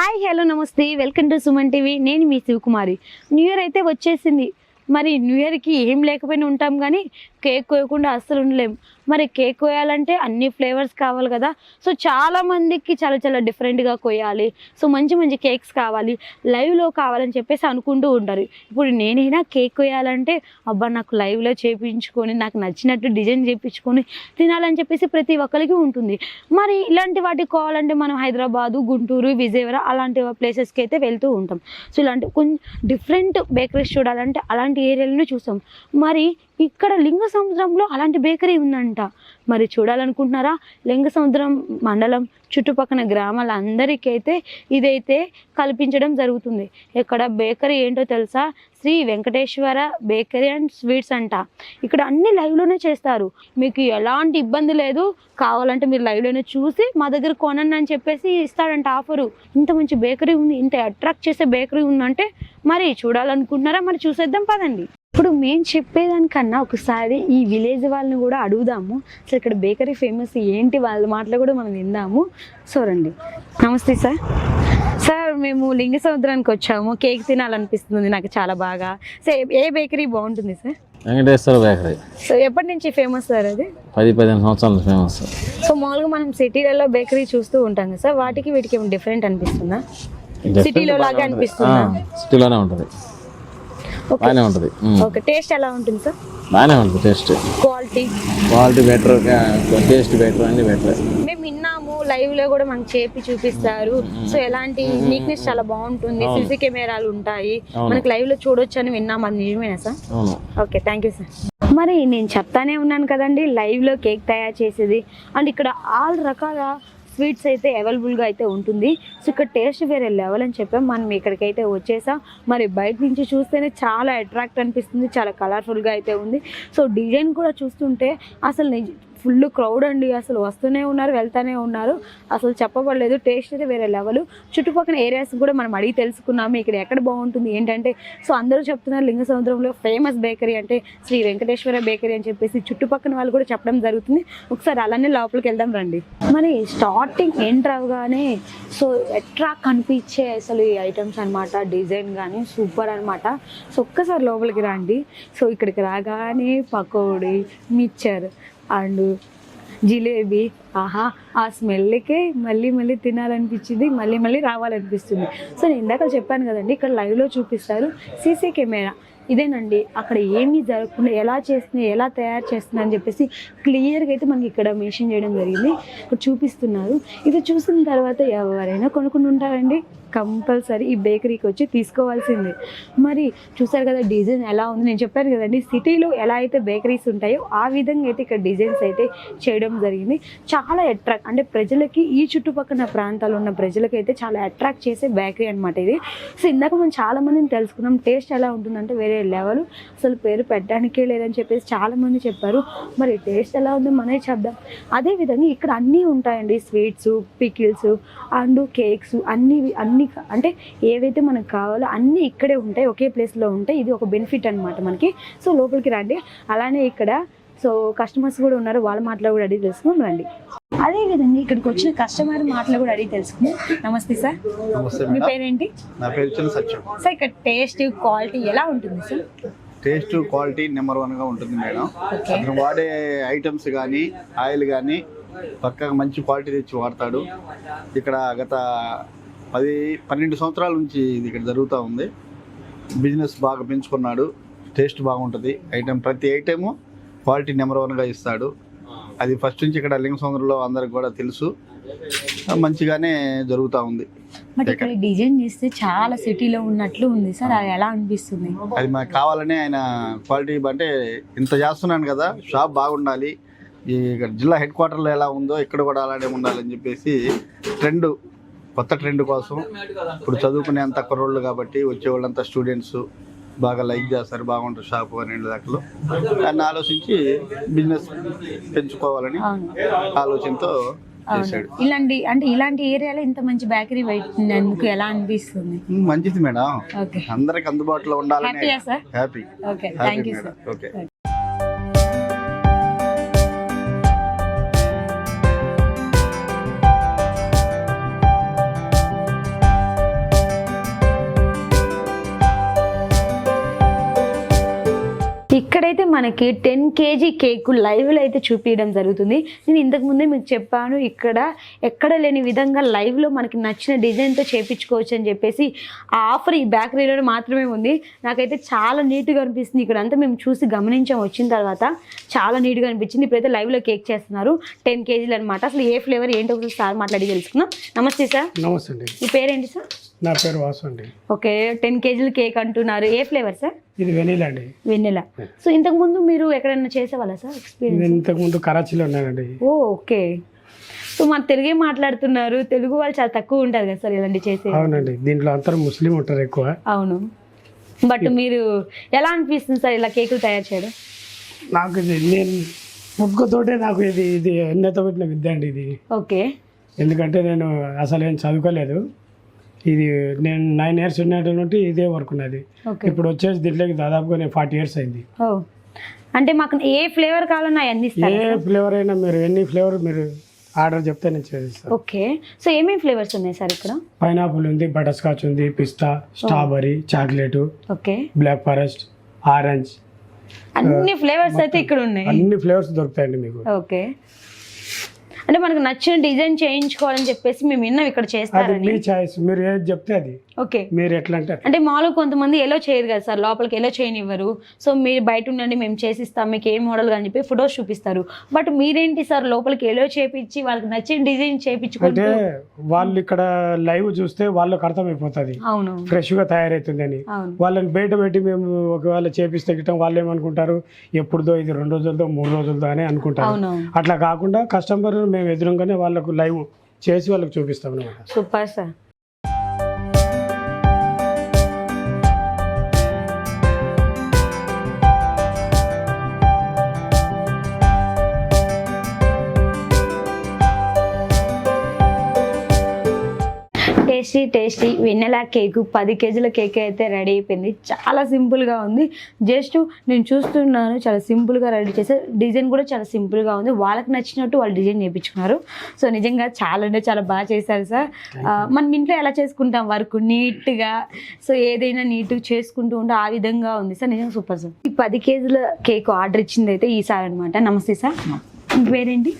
Hi hello నమస్తే welcome to Suman TV. నేను మీ Sivakumari. New year అయితే వచ్చేసింది. మరి న్యూ ఇయర్కి ఏం లేకపోయినా ఉంటాం, కానీ కేక్ కోయకుండా అస్సలు ఉండలేము. మరి కేక్ కోయాలంటే అన్ని ఫ్లేవర్స్ కావాలి కదా. సో చాలా మందికి చాలా చాలా డిఫరెంట్గా కోయాలి, సో మంచి మంచి కేక్స్ కావాలి, లైవ్లో కావాలని చెప్పేసి అనుకుంటూ ఉంటారు. ఇప్పుడు నేనైనా కేక్ కోయాలంటే అబ్బా నాకు లైవ్లో చేయించుకొని నాకు నచ్చినట్టు డిజైన్ చేయించుకొని తినాలని చెప్పేసి ప్రతి ఒక్కరికి ఉంటుంది. మరి ఇలాంటి వాటికి కావాలంటే మనం హైదరాబాదు, గుంటూరు, విజయవాడ అలాంటి ప్లేసెస్కి అయితే వెళ్తూ ఉంటాం. సో ఇలాంటి కొంచెం డిఫరెంట్ బేకరీస్ చూడాలంటే అలాంటి ఏరియాలను చూసాం. మరి ఇక్కడ లింగ సముద్రంలో అలాంటి బేకరీ ఉందంట. మరి చూడాలనుకుంటున్నారా? లింగ సముద్రం మండలం చుట్టుపక్కల గ్రామాలందరికైతే ఇదైతే కల్పించడం జరుగుతుంది. ఇక్కడ బేకరీ ఏంటో తెలుసా? Sri Venkateswara bakery and sweets అంట. ఇక్కడ అన్ని లైవ్లోనే చేస్తారు, మీకు ఎలాంటి ఇబ్బంది లేదు. కావాలంటే మీరు లైవ్లోనే చూసి మా దగ్గర కొనండి అని చెప్పేసి ఇస్తాడంట ఆఫరు. ఇంత మంచి బేకరీ ఉంది, ఇంత అట్రాక్ట్ చేసే బేకరీ ఉందంటే మరి చూడాలనుకుంటున్నారా? మరి చూసేద్దాం పదండి. ఇప్పుడు మేము చెప్పేదానికన్నా ఒకసారి ఈ విలేజ్ వాళ్ళని కూడా అడుగుదాము. సో ఇక్కడ బేకరీ ఫేమస్ ఏంటి, వాళ్ళ మాటలు కూడా మనం విందాము. సో రండి. నమస్తే సార్. సార్ మేము లింగ సముద్రానికి వచ్చాము, కేక్ తినాలనిపిస్తుంది నాకు చాలా బాగా. సో ఏ బేకరీ బాగుంటుంది సార్? వెంకటేశ్వర బేకరీ. సో ఎప్పటి నుంచి ఫేమస్ సార్ అది? 10-15 సంవత్సరాలు ఫేమస్. సో మామూలుగా మనం సిటీలలో బేకరీ చూస్తూ ఉంటాం కదా సార్, వాటికి వీటికి ఏమైనా డిఫరెంట్ అనిపిస్తుందా? సిటీలో లాగా అనిపిస్తుందా? సిటీలోనే ఉంటుంది, బాగానే ఉంటుంది. ఓకే, టేస్ట్ ఎలా ఉంటుంది సార్? బాగానే ఉంటుంది taste. Quality better, taste better, అన్ని బెటర్. మేము విన్నాము లైవ్ లో కూడా మనకి చేపి చూపిస్తారు. సో ఎలాంటి నీట్నెస్ చాలా బాగుంటుంది, సీసీ కెమెరాలు ఉంటాయి, మనకి లైవ్ లో చూడొచ్చు అని విన్నాము. అది నిజమేనా sir? Okay, thank you sir. మరి నేను చెప్తానే ఉన్నాను కదండి, లైవ్ లో కేక్ తయారు చేసేది అండ్ ఇక్కడ ఆల్ రకాల స్వీట్స్ అయితే అవైలబుల్గా అయితే ఉంటుంది. సో ఇక్కడ టేస్ట్ వేరే లెవెల్ అని చెప్పాం. మనం ఇక్కడికైతే వచ్చేసాం. మరి బయట నుంచి చూస్తేనే చాలా అట్రాక్ట్ అనిపిస్తుంది, చాలా కలర్ఫుల్గా అయితే ఉంది. సో డిజైన్ కూడా చూస్తుంటే అసలు ఫుల్ క్రౌడ్ అండి, అసలు వస్తూనే ఉన్నారు, వెళ్తూనే ఉన్నారు, అసలు చెప్పబడలేదు. టేస్ట్ అయితే వేరే లెవెల్. చుట్టుపక్కల ఏరియాస్ కూడా మనం అడిగి తెలుసుకున్నాము ఇక్కడ ఎక్కడ బాగుంటుంది ఏంటంటే. సో అందరూ చెప్తున్నారు లింగ సముద్రంలో ఫేమస్ బేకరీ అంటే శ్రీ వెంకటేశ్వర బేకరీ అని చెప్పేసి చుట్టుపక్కల వాళ్ళు కూడా చెప్పడం జరుగుతుంది. ఒకసారి అలానే లోపలికి వెళ్దాం రండి. మరి స్టార్టింగ్ ఎంటర్ అవగానే సో అట్రాక్ట్ అనిపించే అసలు ఈ ఐటమ్స్ అనమాట, డిజైన్ కానీ సూపర్ అనమాట. సో ఒక్కసారి లోపలికి రండి. సో ఇక్కడికి రాగానే పకోడీ, మిక్చర్ అండ్ జిలేబీ, ఆహా ఆ స్మెల్కే మళ్ళీ మళ్ళీ తినాలనిపించింది, మళ్ళీ మళ్ళీ రావాలనిపిస్తుంది. సో నేను ఇందాక చెప్పాను కదండి, ఇక్కడ లైవ్లో చూపిస్తారు సీసీ కెమెరా. ఇదేనండి అక్కడ ఏమీ జరగకుండా ఎలా చేస్తున్నాయి, ఎలా తయారు చేస్తున్నా అని చెప్పేసి క్లియర్గా అయితే మనకి ఇక్కడ మెన్షన్ చేయడం జరిగింది. ఇక్కడ చూపిస్తున్నారు. ఇది చూసిన తర్వాత ఎవరైనా కొనుక్కుంటూ ఉంటారండి, కంపల్సరీ ఈ బేకరీకి వచ్చి తీసుకోవాల్సిందే. మరి చూసారు కదా డిజైన్ ఎలా ఉంది. నేను చెప్పాను కదండి సిటీలో ఎలా అయితే బేకరీస్ ఉంటాయో ఆ విధంగా అయితే ఇక్కడ డిజైన్స్ అయితే చేయడం జరిగింది. చాలా అట్రాక్ట్ అంటే ప్రజలకి, ఈ చుట్టుపక్కల ప్రాంతాల్లో ఉన్న ప్రజలకి అయితే చాలా అట్రాక్ట్ చేసే బేకరీ అనమాట ఇది. సో ఇందాక మనం చాలా మందిని తెలుసుకున్నాం, టేస్ట్ ఎలా ఉంటుందంటే వేరే లెవెల్, అసలు పేరు పెట్టడానికే లేదని చెప్పేసి చాలామంది చెప్పారు. మరి టేస్ట్ ఎలా ఉందో మనమే చెప్దాం. అదేవిధంగా ఇక్కడ అన్నీ ఉంటాయండి, స్వీట్స్, పికిల్స్ అండ్ కేక్స్, అన్నీ అంటే ఏవైతే మనకు కావాలో అన్నీ ఇక్కడే ఉంటాయి, ఒకే ప్లేస్లో ఉంటాయి. ఇది ఒక బెనిఫిట్ అనమాట మనకి. సో లోపలికి రండి. అలానే ఇక్కడ సో కస్టమర్స్ కూడా ఉన్నారు, వాళ్ళ మాటలు కూడా అడిగి తెలుసుకుని రండి. అదేవిధంగా ఇక్కడికి వచ్చిన కస్టమర్ మాటలు కూడా అడిగి తెలుసుకుని. నమస్తే సార్, మీ పేరేంటి? నా పేరు చిన్న సత్యం సార్. ఇక్కడ టేస్ట్ క్వాలిటీ ఎలా ఉంటుంది సార్? టేస్ట్ క్వాలిటీ నెంబర్ 1గా ఉంటుంది మేడం. అతను వాడే ఐటమ్స్ కానీ ఆయిల్ కానీ పక్కగా మంచి క్వాలిటీ తెచ్చి వాడతాడు. ఇక్కడ గత 10-12 సంవత్సరాల నుంచి ఇది ఇక్కడ జరుగుతూ ఉంది. బిజినెస్ బాగా పెంచుకున్నాడు. టేస్ట్ బాగుంటుంది. ప్రతి ఐటెము క్వాలిటీ నెంబర్ 1గా ఇస్తాడు. అది ఫస్ట్ నుంచి ఇక్కడ లింగ సముద్రంలో అందరికి కూడా తెలుసు, మంచిగానే జరుగుతూ ఉంది. ఇక్కడ డిజైన్ చేస్తే చాలా సిటీలో ఉన్నట్లు ఉంది సార్, అది ఎలా అనిపిస్తుంది? అది మనకు కావాలని ఆయన క్వాలిటీ అంటే ఇంత చేస్తున్నాను కదా, షాప్ బాగుండాలి, ఈ జిల్లా హెడ్ క్వార్టర్లో ఎలా ఉందో ఇక్కడ కూడా అలానే ఉండాలని చెప్పేసి కొత్త ట్రెండ్ కోసం ఇప్పుడు చదువుకునేంత కుర్రోళ్ళు కాబట్టి వచ్చేవాళ్ళంతా స్టూడెంట్స్ బాగా లైక్ చేస్తారు, బాగుంటుంది షాపు అని దాంట్లో దాన్ని ఆలోచించి బిజినెస్ పెంచుకోవాలని ఆలోచనతో చేశాడు. ఇలాంటి ఏరియాలో ఇంత మంచి బేకరీ పెట్టినందుకు ఎలా అనిపిస్తుంది? మంచిది మేడం, అందరికి అందుబాటులో ఉండాలని హ్యాపీ. ఓకే. ఇక్కడైతే మనకి 10 kg కేక్ లైవ్లో అయితే చూపించడం జరుగుతుంది. నేను ఇంతకు ముందే మీకు చెప్పాను, ఇక్కడ ఎక్కడ లేని విధంగా లైవ్లో మనకి నచ్చిన డిజైన్తో చేయించుకోవచ్చు అని చెప్పేసి ఆ ఆఫర్ ఈ బేకరీలో మాత్రమే ఉంది. నాకైతే చాలా నీట్గా అనిపిస్తుంది. ఇక్కడ అంతా మేము చూసి గమనించాం, వచ్చిన తర్వాత చాలా నీట్గా అనిపించింది. ఇప్పుడైతే లైవ్లో కేక్ చేస్తున్నారు 10 kg అనమాట. అసలు ఏ ఫ్లేవర్ ఏంటో ఒకసారి సార్ మాట్లాడి తెలుసుకుందాం. నమస్తే సార్. నమస్తే అండి. మీ పేరేంటి సార్? నా పేరు వాసు అండి. ఓకే, 10 kg కేక్ అంటున్నారు. ఏ ఫ్లేవర్ సార్? ఇది వెనీలా అండి. వెన్నెలా. సో ఇంతకు ముందు మీరు ఎక్కడైనా చేసేవాళ్ళా సార్ ఎక్స్పీరియన్స్? నేను ఇంతకుముందు కరాచీలో ఉన్నానండి. ఓకే. సో మన తెలుగే మాట్లాడుతున్నారు, తెలుగు వాళ్ళు చాలా తక్కువ ఉంటారు కదా సార్ ఇలాంటి చేసే? అవునండి, దీంట్లో అందరూ ముస్లిం ఉంటారు ఎక్కువ. అవును, బట్ మీరు ఎలా అనిపిస్తుంది సార్ ఇలా కేకులు తయారు చేయడం? నాకు ఇది నేను ముగ్గుతోటే నాకు ఇది ఎన్నెతో పెట్టిన విద్య అండి ఇది. ఓకే. ఎందుకంటే నేను అసలు ఏం చదువుకోలేదు. ఇది నేను 9 years ఉన్నటువంటి ఇదే వర్క్ ఉన్నది. ఇప్పుడు వచ్చేసి దీంట్లోకి దాదాపుగా నేను 40 years అయింది. ఓ, అంటే మాకు ఏ ఫ్లేవర్ కావాలన్నా అందిస్తారు? ఏ ఫ్లేవర్ అయినా మీరు ఎన్ని ఫ్లేవర్ మీరు ఆర్డర్ చెప్తే నేను చేస్తాను. ఓకే. సో ఏమేమి ఫ్లేవర్స్ ఉన్నాయి సార్ ఇక్కడ? పైనాపిల్ ఉంది, బటర్ స్కాచ్ ఉంది, పిస్తా, strawberry, chocolate, okay, black forest, orange, అన్ని ఫ్లేవర్స్ అయితే ఇక్కడ ఉన్నాయి. అన్ని ఫ్లేవర్స్ దొరుకుతాయండి మీకు. ఓకే. అంటే మనకు నచ్చిన డిజైన్ చేయించుకోవాలని చెప్పేసి మేము విన్నాం ఇక్కడ అది చేస్తారని. మీ చాయిస్, మీరు ఏది చెప్తే అది. ఓకే. మీరు ఎట్లా అంటే అంటే మామూలుగా కొంతమంది ఎలా చేయరు కదా సార్, లోపలికి ఎలా చేయనివ్వరు. సో మీరు బయట ఉండండి, మేము చేసిస్తాం, మీకు ఏ మోడల్ అని చెప్పి ఫొటోస్ చూపిస్తారు. బట్ మీరేంటి సార్ లోపలికి ఎలా చేపించి వాళ్ళకి నచ్చిన డిజైన్ చేయించుకుంటే? అంటే వాళ్ళు ఇక్కడ లైవ్ చూస్తే వాళ్ళకి అర్థమైపోతుంది అవును, ఫ్రెష్ గా తయారైతుందని. అవును. వాళ్ళని బయట పెట్టి మేము ఒకవేళ చేపిస్తే గిట్టం వాళ్ళు ఏమనుకుంటారు, ఎప్పుడుదో ఇది 2 రోజులతో 3 రోజులతో అని అనుకుంటారు. అవును. అట్లా కాకుండా కస్టమర్ మేము ఎదురుగానే వాళ్ళకు లైవ్ చేసి వాళ్ళకి చూపిస్తాం అన్నమాట. Super sir. టేస్టీ వెన్నెలా కేకు 10 kg కేక్ అయితే రెడీ అయిపోయింది. చాలా సింపుల్గా ఉంది. జస్ట్ నేను చూస్తున్నాను, చాలా సింపుల్గా రెడీ చేసే డిజైన్ కూడా చాలా సింపుల్గా ఉంది. వాళ్ళకి నచ్చినట్టు వాళ్ళు డిజైన్ చేయించుకున్నారు. సో నిజంగా చాలా అంటే చాలా బాగా చేశారు సార్. మనం ఇంట్లో ఎలా చేసుకుంటాం వర్క్ నీట్గా, సో ఏదైనా నీట్గా చేసుకుంటూ ఉంటే ఆ విధంగా ఉంది సార్. నిజంగా సూపర్ సార్. ఈ 10 kg కేక్ ఆర్డర్ ఇచ్చింది అయితే ఈసారి అనమాట. నమస్తే సార్. మీ పేరేంటి?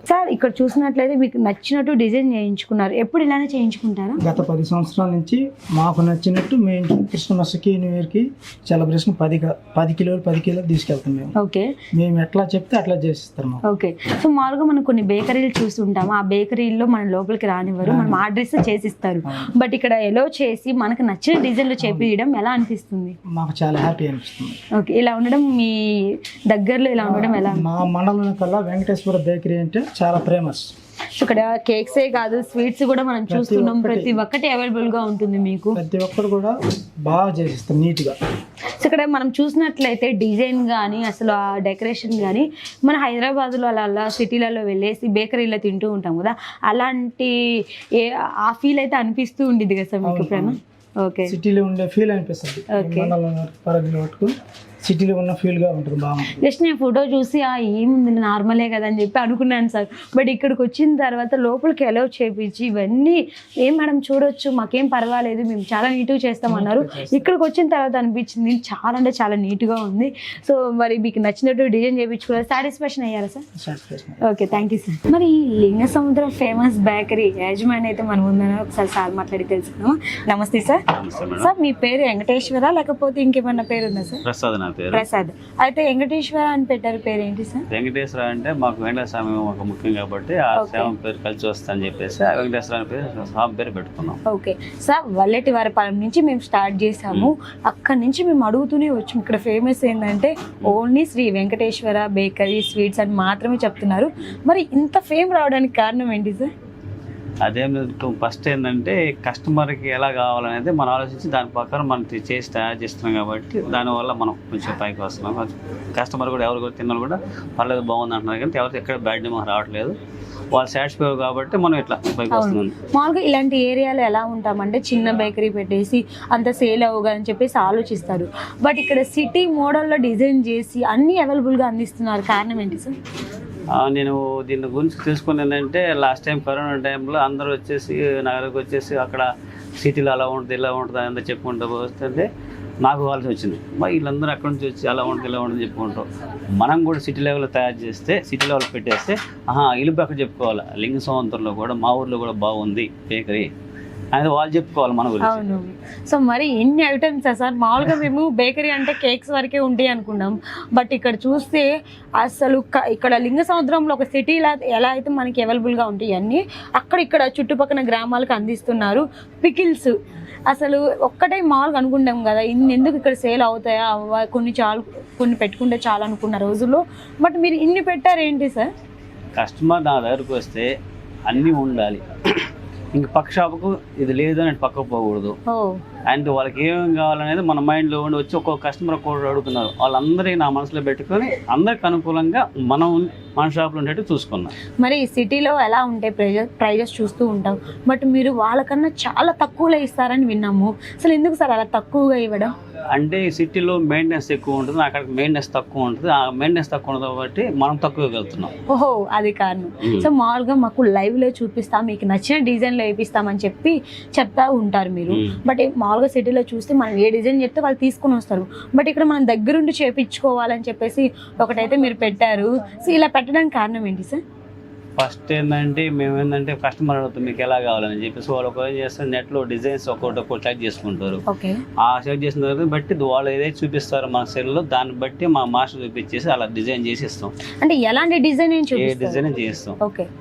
సార్ ఇక్కడ చూసినట్లయితే మీకు నచ్చినట్టు డిజైన్ చేయించుకున్నారు. ఎప్పుడు ఇలానే చేయించుకుంటారా? గత 10 సంవత్సరాల నుంచి మాకు నచ్చినట్టు మేము క్రిస్మస్కి, న్యూ ఇయర్కి సెలబ్రేషన్ 10 కిలోలు తీసుకెళ్తాం మేము. ఓకే. మేము ఎట్లా చెప్తే అట్లా చేసిస్తాం. ఓకే. సో మామూలుగా మనం కొన్ని బేకరీలు చూస్తుంటాము, ఆ బేకరీలో మన లోపలికి రానివ్వరు, మనం ఆర్డర్ ఇస్తే చేసిస్తారు. బట్ ఇక్కడ ఎలా చేసి మనకు నచ్చిన డిజైన్లో చేపించడం ఎలా అనిపిస్తుంది? మాకు చాలా హ్యాపీ అనిపిస్తుంది. ఓకే. ఇలా ఉండడం మీ దగ్గరలో ఇలా ఉండడం ఎలా? మా మండలం కల్లా వెంకటేశ్వర బేకరీ అంటే చాలా ఫేమస్. ఇక్కడ కేక్సే కాదు, స్వీట్స్ కూడా మనం చూస్తున్నాం. ప్రతి ఒక్కటి అవైలబుల్ గా ఉంటుంది మీకు. ప్రతి ఒక్కరు కూడా బాగా చేసిస్తాం నీట్ గా. సో ఇక్కడ మనం చూసినట్లయితే డిజైన్ కానీ అసలు ఆ డెకరేషన్ కానీ మన హైదరాబాద్లో అలా సిటీలలో వెళ్ళేసి బేకరీలో తింటూ ఉంటాం కదా, అలాంటి ఆ ఫీల్ అయితే అనిపిస్తూ ఉండేది కదా సార్ మీకు ఎప్పుడైనా? ఓకే. సిటీలో ఉండే ఫీల్ అనిపిస్తుంది. మండలం పరిధిలో పట్టుకుని సిటీలో ఉన్న ఫీల్గా ఉంటుంది. బాగుంటుంది. జస్ట్ నేను ఫోటో చూసి ఏముంది నార్మలే కదా అని చెప్పి అనుకున్నాను సార్. బట్ ఇక్కడికి వచ్చిన తర్వాత లోపలికి అలౌ చేపించి ఇవన్నీ ఏం మేడం చూడొచ్చు, మాకేం పర్వాలేదు, మేము చాలా నీట్గా చేస్తామన్నారు. ఇక్కడికి వచ్చిన తర్వాత అనిపించింది చాలా అంటే చాలా నీట్గా ఉంది. సో మరి మీకు నచ్చినట్టు డిజైన్ చేయించుకోవాలి, సాటిస్ఫాక్షన్ అయ్యారా sir? Okay, thank you sir. మరి లింగ సముద్రం ఫేమస్ బేకరీ యజమాని అయితే మనం ఉందని ఒకసారి సార్ మాట్లాడి తెలుసుకున్నాము. నమస్తే సార్. సార్ మీ పేరు వెంకటేశ్వర లేకపోతే ఇంకేమన్నా పేరు ఉందా సార్? ప్రసాద్ నా పేరు. ప్రసాద్. అయితే వెంకటేశ్వర అని పెట్టారు, పేరు ఏంటి సార్? వెంకటేశ్వర అంటే మాకు వెంకటేశ్వర స్వామి ఒక ముఖ్యం కాబట్టి ఆ స్వామి పేరు కలిసి వస్తా అని చెప్పేసి ఆ వెంకటేశ్వర అని పేరు స్వామి పేరు పెట్టుకున్నాం. Okay sir. వల్లెటి వారపాలెం నుంచి మేము స్టార్ట్ చేసాము. అక్కడి నుంచి మేము అడుగుతూనే వచ్చాము. ఇక్కడ ఫేమస్ ఏంటంటే only Sri Venkateswara bakery sweets అని మాత్రమే చెప్తున్నారు. మరి ఇంత ఫేమ్ రావడానికి కారణం ఏంటి సార్? అదేం ఫస్ట్ ఏంటంటే కస్టమర్కి ఎలా కావాలనేది మనం ఆలోచించి దాని ప్రకారం మనం చేసి తయారు చేస్తున్నాం కాబట్టి దానివల్ల మనం కొంచెం పైకి వస్తున్నాం. కస్టమర్ కూడా ఎవరు తిన్నాను కూడా పర్లేదు బాగుంది అంటున్నారు, కానీ ఎవరికి ఎక్కడ బ్యాడ్ నేమ్ రావట్లేదు. వాళ్ళు సాటిస్ఫై కాబట్టి మనం ఇట్లా పైకి వస్తున్నాం. మామూలుగా ఇలాంటి ఏరియాలో ఎలా ఉంటామంటే చిన్న బేకరీ పెట్టేసి అంత సేల్ అవ్వగా అని చెప్పేసి ఆలోచిస్తారు. బట్ ఇక్కడ సిటీ మోడల్లో డిజైన్ చేసి అన్ని అవైలబుల్గా అందిస్తున్నారు. కారణం ఏంటి సార్? నేను దీని గురించి తెలుసుకుని ఏంటంటే లాస్ట్ టైం కరోనా టైంలో అందరూ వచ్చేసి నగరకు వచ్చేసి అక్కడ సిటీలో అలా ఉంటుంది ఇలా ఉంటుంది అంతా చెప్పుకుంటూ వస్తుంటే నాకు కావాల్సి వచ్చింది. మరి వీళ్ళందరూ అక్కడి నుంచి వచ్చి అలా ఉంటుంది ఇలా ఉంటుంది చెప్పుకుంటాం. మనం కూడా సిటీ లెవెల్లో తయారు చేస్తే, సిటీ లెవెల్ పెట్టేస్తే ఇల్లు అక్కడ చెప్పుకోవాలి. లింగ సంవత్సరంలో కూడా మా ఊర్లో కూడా బాగుంది బేకరీ అనేది వాళ్ళు చెప్పుకోవాలి మన గురించి. అవును. సో మరి ఎన్ని ఐటమ్స్ సార్? మామూలుగా మేము బేకరీ అంటే కేక్స్ వరకే ఉంటాయి అనుకున్నాం, బట్ ఇక్కడ చూస్తే అసలు ఇక్కడ లింగ సముద్రంలో ఒక సిటీలో ఎలా అయితే మనకి అవైలబుల్గా ఉంటాయి అన్నీ అక్కడ ఇక్కడ చుట్టుపక్కల గ్రామాలకు అందిస్తున్నారు. పికిల్స్ అసలు ఒక్కటే మామూలుగా అనుకుంటాం కదా, ఇన్ని ఎందుకు ఇక్కడ సేల్ అవుతాయా, కొన్ని పెట్టుకుంటే చాలా అనుకున్న రోజుల్లో, బట్ మీరు ఇన్ని పెట్టారేంటి సార్? కస్టమర్ నా దగ్గరకు వస్తే అన్నీ ఉండాలి, ఇంక పక్క షాపుకు ఇది లేదు అని పక్కకు పోకూడదు. అండ్ వాళ్ళకి ఏమేమి కావాలనేది మన మైండ్లో ఉండి వచ్చి ఒక్కొక్క కస్టమర్ కూడా అడుగుతున్నారు. వాళ్ళందరికీ నా మనసులో పెట్టుకొని అందరికి అనుకూలంగా మన షాప్లో ఉండేట్టు చూసుకున్నాం. మరి సిటీలో ఎలా ఉంటాయి ప్రైజెస్ చూస్తూ ఉంటాం, బట్ మీరు వాళ్ళకన్నా చాలా తక్కువలో ఇస్తారని విన్నాము. అసలు ఎందుకు సార్ అలా తక్కువగా ఇవ్వడం? అంటే సిటీలో మెయింటెనెన్స్ ఎక్కువ ఉంటుంది, అక్కడికి మెయింటెనెన్స్ తక్కువ ఉంటుంది. ఆ మెయింటెనెన్స్ తక్కువ ఉంటుంది కాబట్టి మనం తక్కువగా వెళ్తున్నాం. ఓహో, అది కారణం. సో మామూలుగా మాకు లైవ్లో చూపిస్తాం, మీకు నచ్చిన డిజైన్లో వేపిస్తామని చెప్తా ఉంటారు మీరు. బట్ మామూలుగా సిటీలో చూస్తే మనం ఏ డిజైన్ చెప్తే వాళ్ళు తీసుకుని వస్తారు, బట్ ఇక్కడ మనం దగ్గరుండి చేపించుకోవాలని చెప్పేసి ఒకటైతే మీరు పెట్టారు. సో ఇలా పెట్టడానికి కారణం ఏంటి సార్? ఫస్ట్ ఏంటంటే మేము ఏంటంటే కస్టమర్ అడుగుతాం మీకు ఎలా కావాలని చెప్పేసి వాళ్ళు ఒకవేళ చేస్తారు, నెట్లో డిజైన్స్ ఒక్కొక్కటి సెలెక్ట్ చేసుకుంటారు. ఆ సెలెక్ట్ చేసిన తర్వాత బట్టి వాళ్ళు ఏదైతే చూపిస్తారో మన సెల్లో దాన్ని బట్టి మా మాస్టర్ చూపించేసి అలా డిజైన్ చేసి ఇస్తాం. అంటే ఎలాంటి డిజైన్ ఏ డిజైన్ చేస్తాం.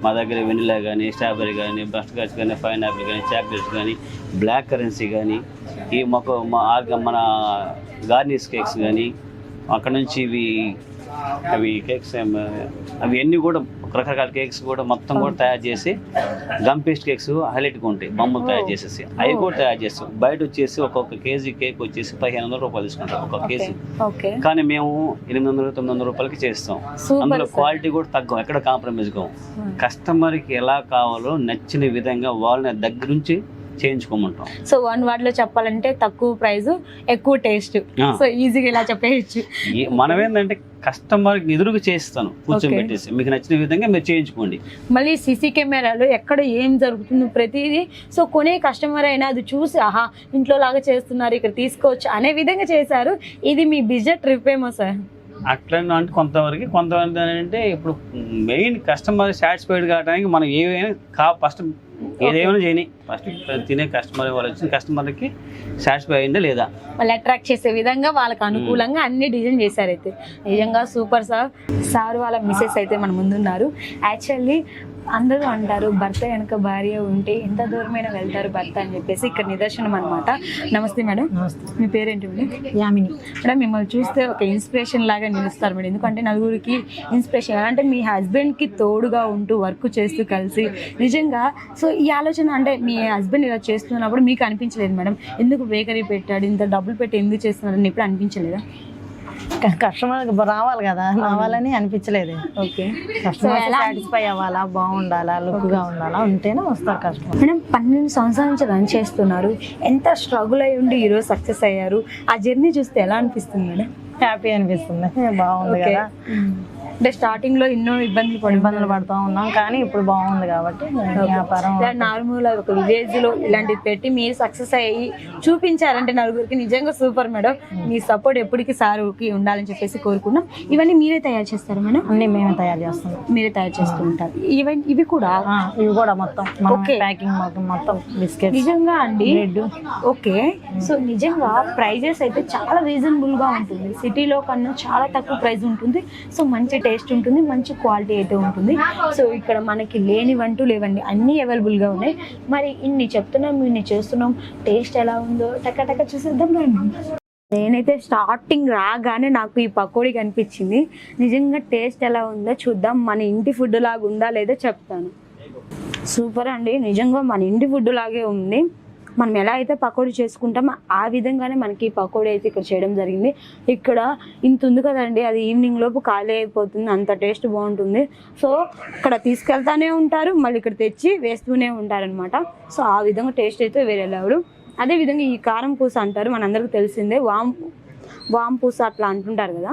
మా దగ్గర వెనిలా కానీ, స్ట్రాబెరీ కానీ, బస్టర్స్కాచ్ కానీ, పైనాపిల్ కానీ, చాక్లెట్స్ కానీ, బ్లాక్ కరెన్సీ కానీ, ఈ మన గార్నిష్ కేక్స్ కానీ, అక్కడ నుంచి అవి కేక్స్ అవి అన్నీ కూడా రకరకాల కేక్స్ కూడా మొత్తం కూడా తయారు చేసి గమ్ పేస్ట్ కేక్స్ హైలైట్గా ఉంటాయి, బొమ్మలు తయారు చేసేసి అవి కూడా తయారు చేస్తాం. బయట వచ్చేసి ఒక్కొక్క కేజీ కేక్ వచ్చేసి 1500 రూపాయలు తీసుకుంటాం ఒక కేజీ, కానీ మేము 800-900 రూపాయలకి చేస్తాం. అందులో క్వాలిటీ కూడా తగ్గం, ఎక్కడ కాంప్రమైజ్ కావు. కస్టమర్కి ఎలా కావాలో నచ్చిన విధంగా వాళ్ళని దగ్గర నుంచి చేయించుకోమంటాం. సో వన్ వర్డ్ లో చెప్పాలంటే తక్కువ ప్రైస్ ఎక్కువ టేస్ట్. సో ఈజీగా ఇలా చెప్పేయచ్చు. మనం ఏంటంటే కస్టమర్ ఎదురుగా చేస్తాను కూర్చోబెట్టేసి మీకు నచ్చిన విధంగా మీరు చేయించుకోండి. మళ్ళీ సీసీ కెమెరాలు ఎక్కడ ఏం జరుగుతుందో ప్రతిదీ, సో కొనే కస్టమర్ అయినా అది చూసి ఇంట్లో లాగా చేస్తున్నారు ఇక్కడ తీసుకోవచ్చు అనే విధంగా చేశారు. ఇది మీ బిజినెస్ ట్రిప్ ఏమో సార్? అట్లా అంటే కొంతమంది అంటే ఇప్పుడు మెయిన్ కస్టమర్ సాటిస్ఫైడ్ కావడానికి మనం ఏమైనా ఫస్ట్ ఏదేమైనా చేయని ఫస్ట్ తినే కస్టమర్ వాళ్ళు వచ్చిన కస్టమర్కి సాటిస్ఫై అయిందా లేదా వాళ్ళు అట్రాక్ట్ చేసే విధంగా వాళ్ళకి అనుకూలంగా అన్ని డిజైన్ చేశారు. అయితే నిజంగా సూపర్ సార్ వాళ్ళ మిస్సెస్ అయితే మన ముందున్నారు. యాక్చువల్లీ అందరూ అంటారు భర్త వెనక భార్య ఉంటే ఎంత దూరమైనా వెళ్తారు భర్త అని చెప్పేసి ఇక్కడ నిదర్శనం అనమాట. నమస్తే మేడం. మీ పేరేంటి మేడం? యామిని. మేడం మిమ్మల్ని చూస్తే ఒక ఇన్స్పిరేషన్ లాగా నిలుస్తారు మేడం, ఎందుకంటే నలుగురికి ఇన్స్పిరేషన్. అంటే మీ హస్బెండ్కి తోడుగా ఉంటూ వర్క్ చేస్తూ కలిసి నిజంగా. సో ఈ ఆలోచన అంటే మీ హస్బెండ్ ఇలా చేస్తున్నప్పుడు మీకు అనిపించలేదు మేడం ఎందుకు బేకరీ పెట్టాడు, ఇంత డబ్బులు పెట్టి ఎందుకు చేస్తున్నాడు అని ఎప్పుడు అనిపించలేదా? కస్టమర్ రావాలి కదా, రావాలని అనిపించలేదు. ఓకే, కస్టమర్ సాటిస్ఫై అవ్వాలా, బాగుండాలా, లుక్గా ఉండాలా, ఉంటేనే వస్తారు కస్టమర్. మేడం 12 సంవత్సరాల నుంచి రన్ చేస్తున్నారు, ఎంత స్ట్రగుల్ అయ్యి ఉండి ఈరోజు సక్సెస్ అయ్యారు. ఆ జర్నీ చూస్తే ఎలా అనిపిస్తుంది మేడం? హ్యాపీ అనిపిస్తుంది, బాగుంది కదా. అంటే స్టార్టింగ్ లో ఎన్నో ఇబ్బందులు పడుతూ ఉన్నాం, కానీ ఇప్పుడు బాగుంది కాబట్టి వ్యాపారం. నార్మల్ ఒక విలేజ్ లో ఇలాంటివి పెట్టి మీరు సక్సెస్ అయ్యి చూపించారంటే నలుగురికి నిజంగా సూపర్ మేడం. మీ సపోర్ట్ ఎప్పటికీ సార్కి ఉండాలని చెప్పేసి కోరుకున్నాం. ఇవన్నీ మీరే తయారు చేస్తారు మేడం? అన్ని మేమే తయారు చేస్తాం. మీరే తయారు చేస్తూ ఉంటారు. ఇవి కూడా మొత్తం ప్యాకింగ్ మొత్తం బిస్కెట్. నిజంగా అండి ఓకే. సో నిజంగా ప్రైజెస్ అయితే చాలా రీజనబుల్ గా ఉంటుంది, సిటీలో కన్నా చాలా తక్కువ ప్రైస్ ఉంటుంది. సో మంచి టేస్ట్ ఉంటుంది, మంచి క్వాలిటీ అయితే ఉంటుంది. సో ఇక్కడ మనకి లేనివంటూ లేవండి, అన్నీ అవైలబుల్గా ఉన్నాయి. మరి ఇన్ని చెప్తున్నాం, ఇన్ని చేస్తున్నాం, టేస్ట్ ఎలా ఉందో టక్క చూసేద్దాం. నేనైతే స్టార్టింగ్ రాగానే నాకు ఈ పకోడీ కనిపించింది. నిజంగా టేస్ట్ ఎలా ఉందో చూద్దాం. మన ఇంటి ఫుడ్ లాగా ఉందా లేదో చెప్తాను. సూపర్ అండి, నిజంగా మన ఇంటి ఫుడ్ లాగే ఉంది. మనం ఎలా అయితే పకోడీ చేసుకుంటామో ఆ విధంగానే మనకి పకోడీ అయితే ఇక్కడ చేయడం జరిగింది. ఇక్కడ ఇంత ఉంది కదండి, అది ఈవినింగ్ లోపు ఖాళీ అయిపోతుంది, అంత టేస్ట్ బాగుంటుంది. సో ఇక్కడ తీసుకెళ్తానే ఉంటారు, మళ్ళీ ఇక్కడ తెచ్చి వేస్తూనే ఉంటారనమాట. సో ఆ విధంగా టేస్ట్ అయితే వేరే లెవెల్. అదేవిధంగా ఈ కారం పూస అంటారు, మనందరికీ తెలిసిందే, వామ్ పూస అట్లా అంటుంటారు కదా.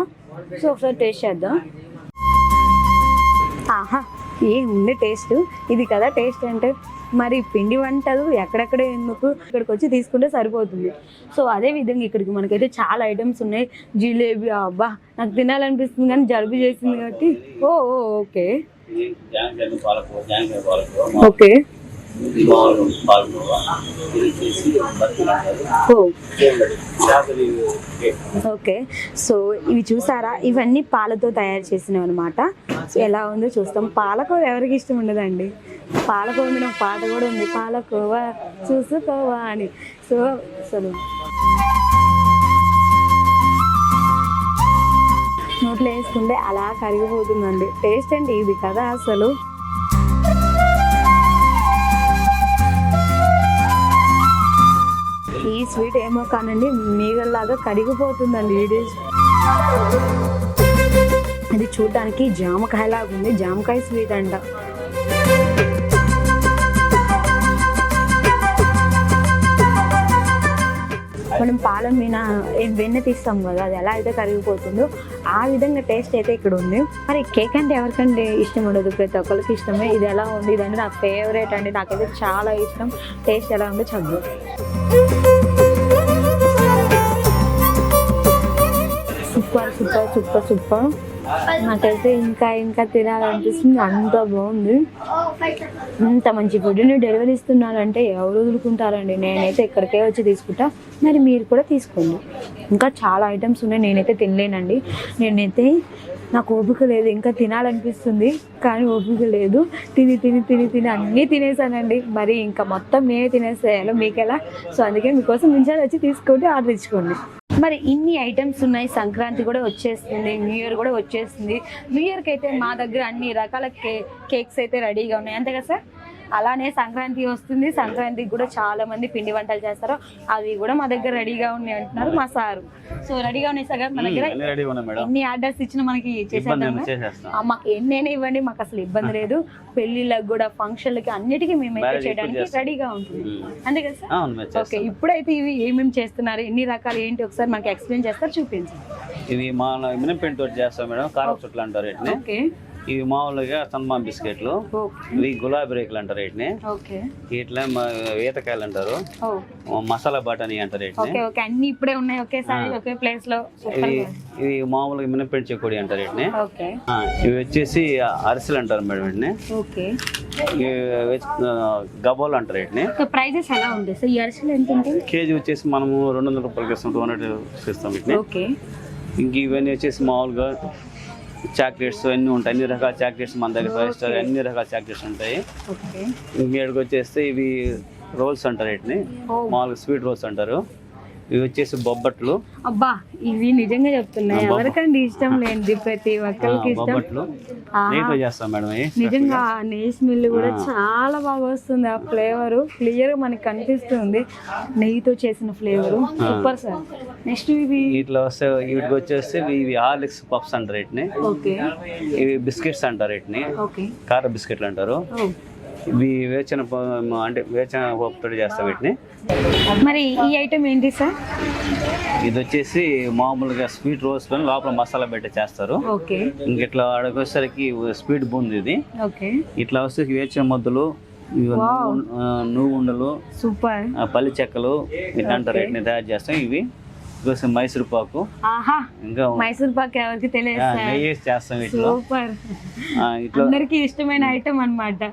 సో ఒకసారి టేస్ట్ చేద్దాం. ఏముంది టేస్ట్, ఇది కదా టేస్ట్ అంటే. మరి పిండి వంటలు ఎక్కడెక్కడ ఎందుకు ఇక్కడికి వచ్చి తీసుకుంటే సరిపోతుంది. సో అదే విధంగా ఇక్కడికి మనకైతే చాలా ఐటమ్స్ ఉన్నాయి. జిలేబీ అబ్బా నాకు తినాలనిపిస్తుంది కానీ జలుబు చేసింది కాబట్టి ఓకే ఓకే ఓకే. సో ఇవి చూసారా, ఇవన్నీ పాలతో తయారు చేసినవి అనమాట. సో ఎలా ఉందో చూస్తాం. పాలకోవ ఎవరికి ఇష్టం ఉండదండి. పాలకోవ మీద ఒక పాట కూడా ఉంది, పాలకోవ చూసుకోవా అని. సో అసలు నోట్లో వేసుకుంటే అలా కరిగిపోతుందండి. టేస్ట్ అండి ఇది కదా అసలు. ఈ స్వీట్ ఏమో కానండి మీగల్లాగా కరిగిపోతుందండి. ఇది చూడడానికి జామకాయ లాగా ఉంది, జామకాయ స్వీట్ అంట. మనం పాలం మీద వెన్న తీస్తాం కదా, అది ఎలా అయితే కరిగిపోతుందో ఆ విధంగా టేస్ట్ అయితే ఇక్కడ ఉంది. మరి కేక్ అంటే ఎవరికంటే ఇష్టం ఉండదు, ప్రతి ఒక్కరికి ఇష్టమే. ఇది ఎలా ఉంది, ఇదంటే నా ఫేవరెట్ అండి, నాకైతే చాలా ఇష్టం. టేస్ట్ ఎలా ఉందో చదువు. Super super super super. నాకైతే ఇంకా తినాలనిపిస్తుంది, అంత బాగుంది. ఇంత మంచి ఫుడ్ని డెలివరీ ఇస్తున్నారంటే ఎవరు వదులుకుంటారండి. నేనైతే ఇక్కడికే వచ్చి తీసుకుంటా, మరి మీరు కూడా తీసుకోండి. ఇంకా చాలా ఐటమ్స్ ఉన్నాయి, నేనైతే తినలేనండి. నేనైతే నాకు ఓపిక లేదు, ఇంకా తినాలనిపిస్తుంది కానీ ఓపిక లేదు. తిని అన్నీ తినేసానండి. మరి ఇంకా మొత్తం నేనే తినేసేయాలో మీకెలా? సో అందుకే మీకోసం ముంచాలి వచ్చి తీసుకోండి, ఆర్డర్ ఇచ్చుకోండి. మరి ఇన్ని ఐటమ్స్ ఉన్నాయి. సంక్రాంతి కూడా వచ్చేస్తుంది, న్యూ ఇయర్ కూడా వచ్చేస్తుంది. న్యూ ఇయర్కి అయితే మా దగ్గర అన్ని రకాల కేక్స్ అయితే రెడీగా ఉన్నాయి, అంతే కదా సార్? అలానే సంక్రాంతి వస్తుంది, సంక్రాంతికి కూడా చాలా మంది పిండి వంటలు చేస్తారు, అవి కూడా మా దగ్గర రెడీగా ఉన్నాయి అంటున్నారు మా సారు. సో రెడీగా ఉన్నాయి సార్ మా దగ్గర. ఎన్ని ఆర్డర్స్ ఇచ్చినా మనకి చేసేస్తాం. మాకు ఎన్నైనా ఇవ్వండి, మాకు అసలు ఇబ్బంది లేదు. పెళ్లిళ్ళకి కూడా, ఫంక్షన్లకి, అన్నిటికీ మేమైతే చేయడానికి రెడీగా ఉంటుంది, అంతే కదా సార్? ఓకే, ఇప్పుడైతే ఇవి ఏమేమి చేస్తున్నారు, ఎన్ని రకాలు ఏంటి ఒకసారి మనకి ఎక్స్ప్లెయిన్ చేస్తారు, చూపించండి. ఇవి మా మినపెంట్ తోటి చేస్తాం మేడం, కారం చుట్లు అంటారు వీటిని. ఓకే. ఇవి మామూలుగా సన్మా బిస్కెట్లు, ఇవి గులాబీ రేకులు అంటారు వీటిని. ఇట్లా ఈతకాయలు అంటారు, మసాలా బటానీ అంటారు వీటిని. అన్ని ఇప్పుడే ఉన్నాయి ఒకేసారి ఒకే ప్లేస్ లో. ఇవి మామూలుగా మినపెంట్ చెకోడి అంటారు వీటిని. ఇవి వచ్చేసి అరిసెలు అంటారు మేడం వీటిని. గబోలు అంటారు వీటిని. ప్రైజెస్ ఎలా ఉంటాయి సార్? ఈ అరిసెలు ఎంత ఉంటాయి? కేజీ వచ్చేసి మనము 200 రూపాయలకి ఇస్తాం, 200 ఇస్తాం వీటిని. ఇంక ఇవన్నీ వచ్చేసి మామూలుగా చాక్లెట్స్ అన్నీ ఉంటాయి, అన్ని రకాల చాక్లెట్స్ మన దగ్గర 5 స్టార్ అన్ని రకాల చాక్లెట్స్ ఉంటాయి. ఇంకేడికి వచ్చేస్తే ఇవి రోల్స్ అంటారు వీటిని, మామూలుగా స్వీట్ రోల్స్ అంటారు. ఇవి వచ్చేసి బొబ్బట్లు. అబ్బా ఇవి నిజంగా చెప్తున్నాయి, ఎవరికండి ఇష్టం లేనిది, ప్రతి ఒక్కరికి ఇష్టం. బొబ్బట్లు నెయ్యితో చేస్తాం మేడం. నిజంగా నెయ్యి స్మెల్ కూడా చాలా బాగా వస్తుంది, ఆ ఫ్లేవర్ క్లియర్ మనకి కనిపిస్తుంది, నెయ్యితో చేసిన ఫ్లేవర్ సూపర్ సార్. నెక్స్ట్ ఇవి ఇట్లా వస్తే వీటికి వచ్చేసి ఇవి హార్లిక్స్ పఫ్స్ అంటారు వీటిని. ఇవి బిస్కెట్స్ అంటారు వీటిని, కార బిస్కెట్లు అంటారు. ఇవి వేచిన అంటే వేచిన పప్పుతో చేస్తాం వీటిని. మరి ఈ ఐటమ్ ఏంటి సార్? ఇది వచ్చేసి మామూలుగా స్వీట్ రోల్స్ పైన లోపల మసాలా పెట్టి చేస్తారు. ఇంక ఇట్లా అడగేసరికి స్వీట్ బూంది ఇది. ఇట్లా వస్తే వేచిన ముద్దలు, నువ్వు ఉండలు, సూపర్ పల్లి చెక్కలు ఇట్లా అంటారు వీటిని తయారు చేస్తాం. ఇవి మైసూర్ పాకు, ఇంకా మైసూర్ పాకు ఎవరికి తెలియదు, నెయ్యి చేస్తాం వీటిలో. అందరికి ఇష్టమైన ఐటమ్ అన్నమాట.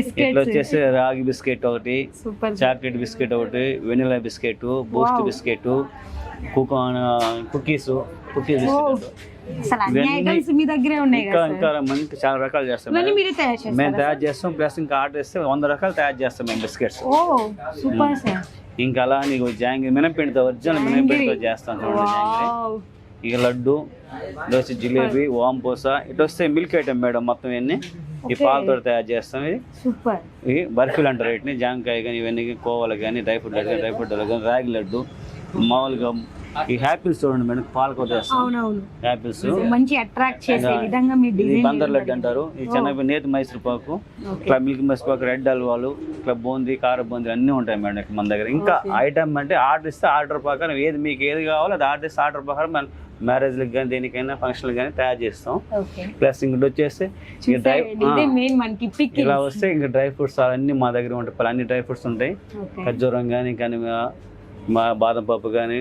ఇట్లా వచ్చేసి రాగి బిస్కెట్ ఒకటి, చాక్లెట్ బిస్కెట్ ఒకటి, vanilla biscuit, Boost biscuit, cookies ఇంకా మంచి చాలా రకాలు చేస్తాం మేము, తయారు చేస్తాం. ప్లస్ ఇంకా ఆర్డర్ ఇస్తే 100 రకాలు తయారు చేస్తాం మేము బిస్కెట్స్. ఇంకా అలా నీకు జాంగ్రీ మినపిండితో, ఒరిజినల్ మినపిండితో చేస్తాం జాంగ్రీ. ఇక లడ్డు, దోశ, జిలేబీ, వాంపూస, ఇటు వస్తే మిల్క్ ఐటమ్ మేడం మొత్తం ఇవన్నీ ఈ పాలతో తయారు చేస్తాం. ఇవి బర్ఫీలు అంటారు వీటిని, జాంకాయ కానీ, ఇవన్నీ కోవాలు కానీ, డ్రై ఫ్రూట్ లడ్డు కానీ, రాగి లడ్డు, మామూలుగా ఈ హ్యాపిల్స్ చూడండి మేడం, పాలకోవ చేస్తాం. అవునవును, హ్యాపిల్స్ మంచి అట్రాక్ట్ చేసే విధంగా మీ ఇది డిజైన్. బందర్ లడ్డు అంటారు. ఈ చెన్నై నేతి మైసూర్ పాకు, ఇట్లా మిల్క్ మైసూర్ పాకు, రెడ్ హల్వాలు, ఇట్లా బూందీ, కార బూందీ అన్నీ ఉంటాయి మేడం ఇక్కడ మన దగ్గర. ఇంకా ఐటమ్ అంటే ఆర్డర్ ఇస్తే ఆర్డర్ ప్రకారం ఏది మీకు ఏది కావాలో అది ఆర్డర్ ఇస్తే ఆర్డర్ ప్రకారం మనం మ్యారేజ్లకు కానీ దేనికైనా ఫంక్షన్లకు కానీ తయారు చేస్తాం. ప్లస్ ఇంకోటి వచ్చేస్తే ఇలా వస్తే ఇంకా డ్రై ఫ్రూట్స్ అన్నీ మా దగ్గర ఉంటాయి. అన్ని డ్రై ఫ్రూట్స్ ఉంటాయి, ఖర్జూరం కానీ మా బాదం పప్పు కానీ,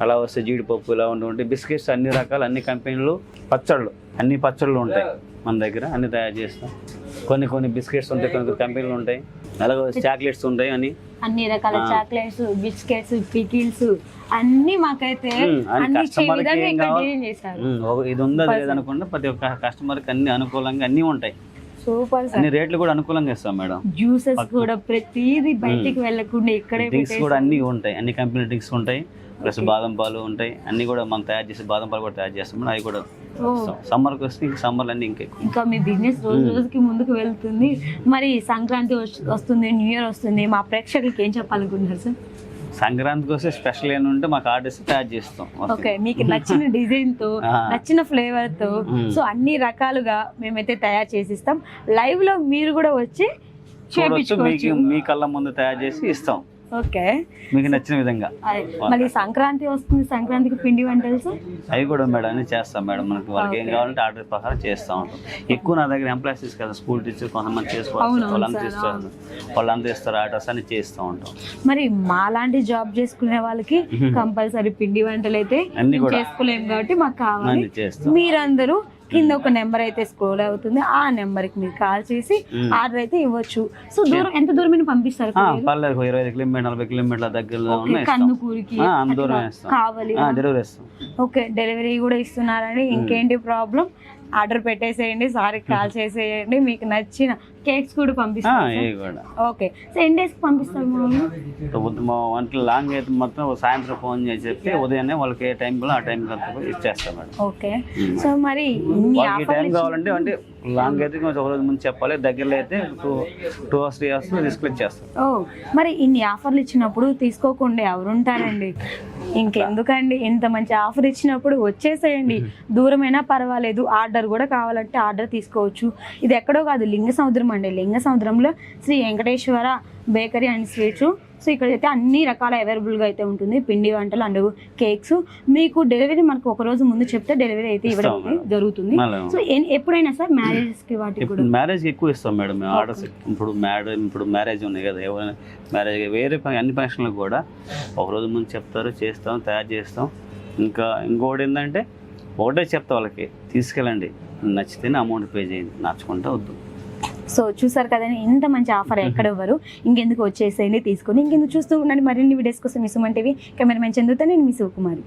అలా వస్తే జీడిపప్పు, ఇలా ఉంటాయి. బిస్కెట్స్ అన్ని రకాలు, అన్ని కంపెనీలు, పచ్చళ్ళు, అన్ని పచ్చళ్ళు ఉంటాయి మన దగ్గర, అన్ని తయారు చేస్తాం. కొన్ని బిస్కెట్స్ ఉంటాయి, కొన్ని కంపెనీలు ఉంటాయి, అలాగే చాక్లెట్స్ ఉంటాయి, అన్ని రకాల చాక్లెట్స్, బిస్కెట్స్, పికిల్స్ అన్ని మాకైతే ఇది ఉందా లేదనుకుంటే ప్రతి ఒక్క కస్టమర్ కి అన్ని అనుకూలంగా అన్ని ఉంటాయి. సూపర్, అన్ని రేట్లు కూడా అనుకూలంగా ఇస్తాం మేడం. జ్యూసెస్ కూడా ప్రతిదీ బయటికి వెళ్ళకుండా ఇక్కడే, డ్రింక్స్ కూడా అన్ని ఉంటాయి, అన్ని కంపెనీ డ్రింక్స్ ఉంటాయి, ప్లస్ బాదం పాలు ఉంటాయి, అన్ని కూడా మనం తయారు చేసి బాదం పాలు కూడా తయారు చేస్తాం. అవి కూడా సమ్మర్కి వస్తే ఇంకా సమ్మర్లు అన్ని ఇంకా మీ బిజినెస్ రోజు రోజుకి ముందుకు వెళ్తుంది. మరి సంక్రాంతి వస్తుంది, న్యూ ఇయర్ వస్తుంది, మా ప్రేక్షకులకి ఏం చెప్పాలనుకుంటున్నారు సార్? సంక్రాంతికి వస్తే స్పెషల్ ఏంటంటే మాకు ఆర్డర్స్ తయారు చేస్తాం. ఓకే, మీకు నచ్చిన డిజైన్ తో, నచ్చిన ఫ్లేవర్ తో, సో అన్ని రకాలుగా మేమైతే తయారు చేసి ఇస్తాం. లైవ్ లో మీరు కూడా వచ్చి చూడొచ్చు, మీ కళ్ళ ముందు తయారు చేసి ఇస్తాం. ఓకే, మీకు నచ్చిన విధంగా. మళ్ళీ సంక్రాంతి వస్తుంది, సంక్రాంతికి పిండి వంటలు సార్ అవి కూడా మేడం అన్ని చేస్తాం మేడం. మనకి వాళ్ళకి ఏం కావాలంటే ఆర్డర్ ప్రకారం చేస్తూ ఉంటాం. ఎక్కువ నా దగ్గర ఎంప్లాయీస్ కదా, స్కూల్ టీచర్ కొంతమంది చేసుకోవాలి, వాళ్ళంతా ఇస్తారు ఆర్డర్స్ అని చేస్తూ ఉంటాం. మరి మాలాంటి జాబ్ చేసుకునే వాళ్ళకి కంపల్సరీ పిండి వంటలు అయితే చేసుకోలేము కాబట్టి మాకు కావాలి. మీరందరూ కింద ఒక నెంబర్ అయితే స్క్రోల్ అవుతుంది, ఆ నెంబర్ కి మీరు కాల్ చేసి ఆర్డర్ అయితే ఇవ్వచ్చు. సో దూరం ఎంత దూరం పంపిస్తారు? 25 కిలోమీటర్ 40 కిలోమీటర్ల దగ్గరలో కందుకూరికి కావాలి. డెలివరీ ఇస్తాం. ఓకే, డెలివరీ కూడా ఇస్తున్నారని, ఇంకేంటి ప్రాబ్లం? ఆర్డర్ పెట్టేసేయండి, సారీ కాల్ చేసేయండి, మీకు నచ్చిన కేక్స్ కూడా పంపిస్తాం. ఓకే, సో ఎన్ని డేస్కి పంపిస్తాము? వంటలు లాంగ్ అయితే మొత్తం సాయంత్రం ఫోన్ చేసి చెప్తే ఉదయాన్నే వాళ్ళకి ఏ టైంలో ఆ టైం ఇచ్చేస్తాం మేడం. ఓకే, సో మరి వాళ్ళకి టైం కావాలంటే అంటే లాంగ్ అయితే కొంచెం ఒక రోజు ముందు చెప్పాలి, దగ్గరలో అయితే 2 hours 3 hours తీసుకొని చేస్తాం. మరి ఇన్ని ఆఫర్లు ఇచ్చినప్పుడు తీసుకోకుండా ఎవరుంటారండి? ఇంకెందుకండి, ఇంత మంచి ఆఫర్ ఇచ్చినప్పుడు వచ్చేసేయండి. దూరమైనా పర్వాలేదు, ఆర్డర్ కూడా కావాలంటే ఆర్డర్ తీసుకోవచ్చు. ఇది ఎక్కడో కాదు, లింగ సముద్రం అండి. లింగ సముద్రంలో Sri Venkateswara bakery and sweets. So ఇక్కడైతే అన్ని రకాల అవైలబుల్గా అయితే ఉంటుంది, పిండి వంటలు అండ్ కేక్స్. మీకు డెలివరీ మనకు ఒక రోజు ముందు చెప్తే డెలివరీ అయితే ఇవ్వడం జరుగుతుంది. సో ఎప్పుడైనా సార్ మ్యారేజెస్కి వాటికి కూడా? మ్యారేజ్కి ఎక్కువ ఇస్తాం మేడం మేము ఆర్డర్స్. ఇప్పుడు మ్యారేజ్ ఉన్నాయి కదా, ఎవరైనా మ్యారేజ్ వేరే అన్ని ఫంక్షన్లకు కూడా ఒక రోజు ముందు చెప్తారు, చేస్తాం, తయారు చేస్తాం. ఇంకోటి ఏంటంటే ఒకటే చెప్తా వాళ్ళకి, తీసుకెళ్ళండి, నచ్చితేనే అమౌంట్ పే చేయండి, నచ్చుకుంటా వద్దు. సో చూసారు కదండి, ఇంత మంచి ఆఫర్ ఎక్కడ ఇవ్వరు. ఇంకెందుకు వచ్చేసేయండి, తీసుకొని ఇంకెందుకు చూస్తూ ఉండండి. మరిన్ని వీడియోస్ కోసం మీ సుమన్ టీవీ కెమెరామెన్ చందుతో నేను మీ శివకుమారి.